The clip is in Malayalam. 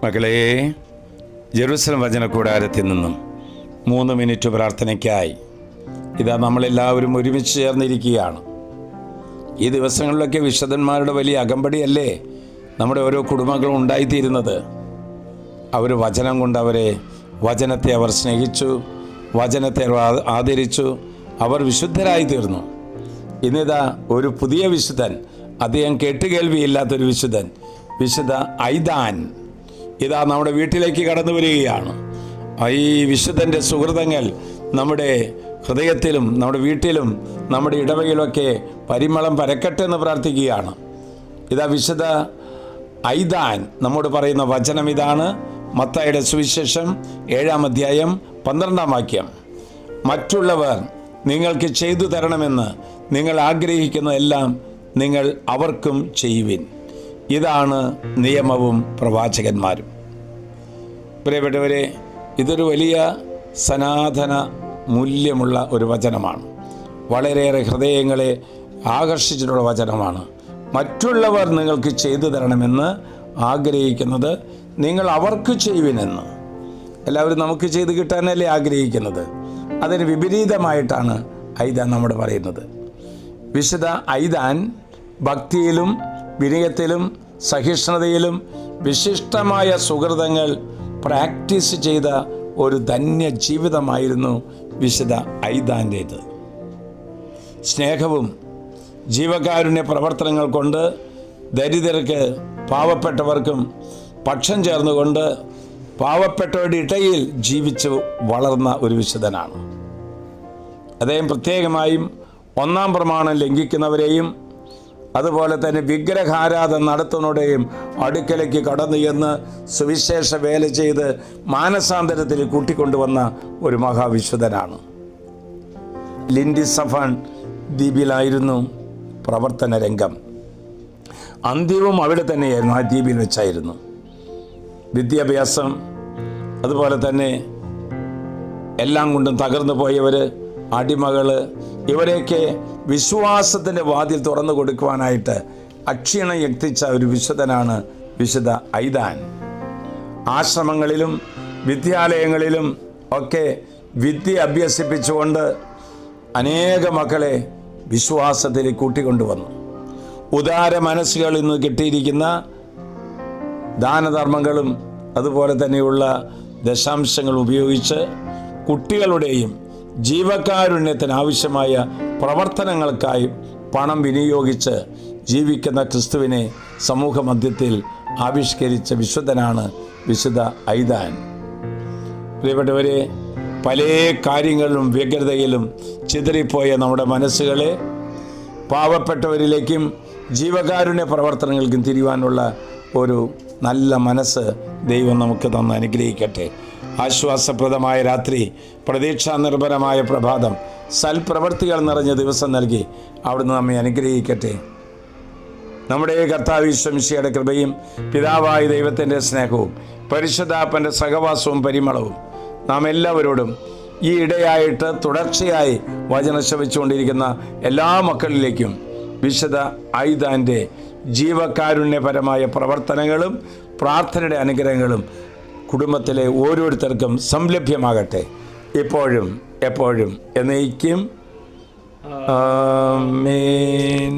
മകളെ, ജെറുസലം വചന കൂടാരത്തിൽ നിന്നും 3 മിനിറ്റ് പ്രാർത്ഥനയ്ക്കായി ഇതാ നമ്മളെല്ലാവരും ഒരുമിച്ച് ചേർന്നിരിക്കുകയാണ്. ഈ ദിവസങ്ങളിലൊക്കെ വിശുദ്ധന്മാരുടെ വലിയ അകമ്പടിയല്ലേ നമ്മുടെ ഓരോ കുടുംബങ്ങളും ഉണ്ടായിത്തീരുന്നത്. അവർ വചനം കൊണ്ട് വചനത്തെ അവർ സ്നേഹിച്ചു, വചനത്തെ ആദരിച്ചു, അവർ വിശുദ്ധരായി തീർന്നു. ഇന്നിതാ ഒരു പുതിയ വിശുദ്ധൻ, അദ്ദേഹം കേട്ടുകേൾവിയില്ലാത്തൊരു വിശുദ്ധൻ, വിശുദ്ധ ഐദാൻ ഇതാ നമ്മുടെ വീട്ടിലേക്ക് കടന്നു വരികയാണ്. ഈ വിശുദ്ധൻ്റെ സുഹൃതങ്ങൾ നമ്മുടെ ഹൃദയത്തിലും നമ്മുടെ വീട്ടിലും നമ്മുടെ ഇടവകയിലൊക്കെ പരിമളം പരക്കട്ടെ എന്ന് പ്രാർത്ഥിക്കുകയാണ്. ഇതാ വിശുദ്ധ ഐദാൻ നമ്മോട് പറയുന്ന വചനം ഇതാണ്. മത്തായിയുടെ സുവിശേഷം 7-ാം അധ്യായം 12-ാം വാക്യം. മറ്റുള്ളവർ നിങ്ങൾക്ക് ചെയ്തു തരണമെന്ന് നിങ്ങൾ ആഗ്രഹിക്കുന്നതെല്ലാം നിങ്ങൾ അവർക്കും ചെയ്യുവിൻ. ഇതാണ് നിയമവും പ്രവാചകന്മാരും. പ്രിയപ്പെട്ടവരെ, ഇതൊരു വലിയ സനാതന മൂല്യമുള്ള ഒരു വചനമാണ്. വളരെയേറെ ഹൃദയങ്ങളെ ആകർഷിച്ചിട്ടുള്ള വചനമാണ്. മറ്റുള്ളവർ നിങ്ങൾക്ക് ചെയ്തു തരണമെന്ന് ആഗ്രഹിക്കുന്നത് നിങ്ങൾ അവർക്ക് ചെയ്യുവിനെന്ന്. എല്ലാവരും നമുക്ക് ചെയ്ത് കിട്ടാനല്ലേ ആഗ്രഹിക്കുന്നത്. അതിന് വിപരീതമായിട്ടാണ് ഐദാൻ നമ്മോട് പറയുന്നത്. വിശുദ്ധ ഐദാൻ ഭക്തിയിലും വിനയത്തിലും സഹിഷ്ണുതയിലും വിശിഷ്ടമായ സുഹൃതങ്ങൾ പ്രാക്ടീസ് ചെയ്ത ഒരു ധന്യ ജീവിതമായിരുന്നു വിശുദ്ധ ഐദാൻ്റേത്. സ്നേഹവും ജീവകാരുണ്യ പ്രവർത്തനങ്ങൾ കൊണ്ട് ദരിദ്രർക്ക് പാവപ്പെട്ടവർക്കും പക്ഷം ചേർന്നുകൊണ്ട് പാവപ്പെട്ടവരുടെ ഇടയിൽ ജീവിച്ച് വളർന്ന ഒരു വിശുദ്ധനാണ് അദ്ദേഹം. പ്രത്യേകമായും 1-ാം പ്രമാണം ലംഘിക്കുന്നവരെയും അതുപോലെ തന്നെ വിഗ്രഹാരാധന നടത്തുന്നവരുടെയും അടുക്കലേക്ക് കടന്നു എന്ന് സുവിശേഷ വേല ചെയ്ത് മാനസാന്തരത്തിൽ കൂട്ടിക്കൊണ്ടുവന്ന ഒരു മഹാവിശുദ്ധനാണ്. ലിൻഡിസഫൺ ദ്വീപിലായിരുന്നു പ്രവർത്തന രംഗം. അന്ത്യവും അവിടെ തന്നെയായിരുന്നു, ആ ദ്വീപിൽ വെച്ചായിരുന്നു. വിദ്യാഭ്യാസം അതുപോലെ തന്നെ എല്ലാം കൊണ്ടും തകർന്നു പോയവർ, അടിമകൾ, ഇവരെയൊക്കെ വിശ്വാസത്തിൻ്റെ വാതിൽ തുറന്നു കൊടുക്കുവാനായിട്ട് അക്ഷീണം യത്നിച്ച ഒരു വിശുദ്ധനാണ് വിശുദ്ധ ഐദാൻ. ആശ്രമങ്ങളിലും വിദ്യാലയങ്ങളിലും ഒക്കെ വിദ്യ അഭ്യസിപ്പിച്ചുകൊണ്ട് അനേക മക്കളെ വിശ്വാസത്തിൽ കൂട്ടിക്കൊണ്ടുവന്നു. ഉദാര മനസ്സുകളിൽ നിന്ന് കിട്ടിയിരിക്കുന്ന ദാനധർമ്മങ്ങളും അതുപോലെ തന്നെയുള്ള ദശാംശങ്ങൾ ഉപയോഗിച്ച് കുട്ടികളുടെയും ജീവകാരുണ്യത്തിന് ആവശ്യമായ പ്രവർത്തനങ്ങൾക്കായി പണം വിനിയോഗിച്ച് ജീവിക്കുന്ന ക്രിസ്തുവിനെ സമൂഹ മധ്യത്തിൽ ആവിഷ്കരിച്ച വിശുദ്ധനാണ് വിശുദ്ധ ഐദാൻ. പ്രിയപ്പെട്ടവരെ, പല കാര്യങ്ങളിലും വ്യഗ്രതയിലും ചിതറിപ്പോയ നമ്മുടെ മനസ്സുകളെ പാവപ്പെട്ടവരിലേക്കും ജീവകാരുണ്യ പ്രവർത്തനങ്ങൾക്കും തിരിയുവാനുള്ള ഒരു നല്ല മനസ്സ് ദൈവം നമുക്ക് തന്ന് അനുഗ്രഹിക്കട്ടെ. ആശ്വാസപ്രദമായ രാത്രി, പ്രതീക്ഷാനിർഭരമായ പ്രഭാതം, സൽപ്രവൃത്തികൾ നിറഞ്ഞ ദിവസം നൽകി അവിടുന്ന് നമ്മെ അനുഗ്രഹിക്കട്ടെ. നമ്മുടെ കർത്താവ് ഈശോ മിശിഹായുടെ കൃപയും പിതാവായ ദൈവത്തിൻ്റെ സ്നേഹവും പരിശുദ്ധാത്മാവിൻ്റെ സഹവാസവും പരിമളവും നാം എല്ലാവരോടും ഈ ഇടയായിട്ട് തുടർച്ചയായി വചനം ശ്രവിച്ചുകൊണ്ടിരിക്കുന്ന എല്ലാ മക്കളിലേക്കും വിശുദ്ധ ഐദാൻ്റെ ജീവകാരുണ്യപരമായ പ്രവർത്തനങ്ങളും പ്രാർത്ഥനയുടെ അനുഗ്രഹങ്ങളും കുടുംബത്തിലെ ഓരോരുത്തർക്കും സംലഭ്യമാകട്ടെ, ഇപ്പോഴും എപ്പോഴും എന്നേക്കും. ആമേൻ.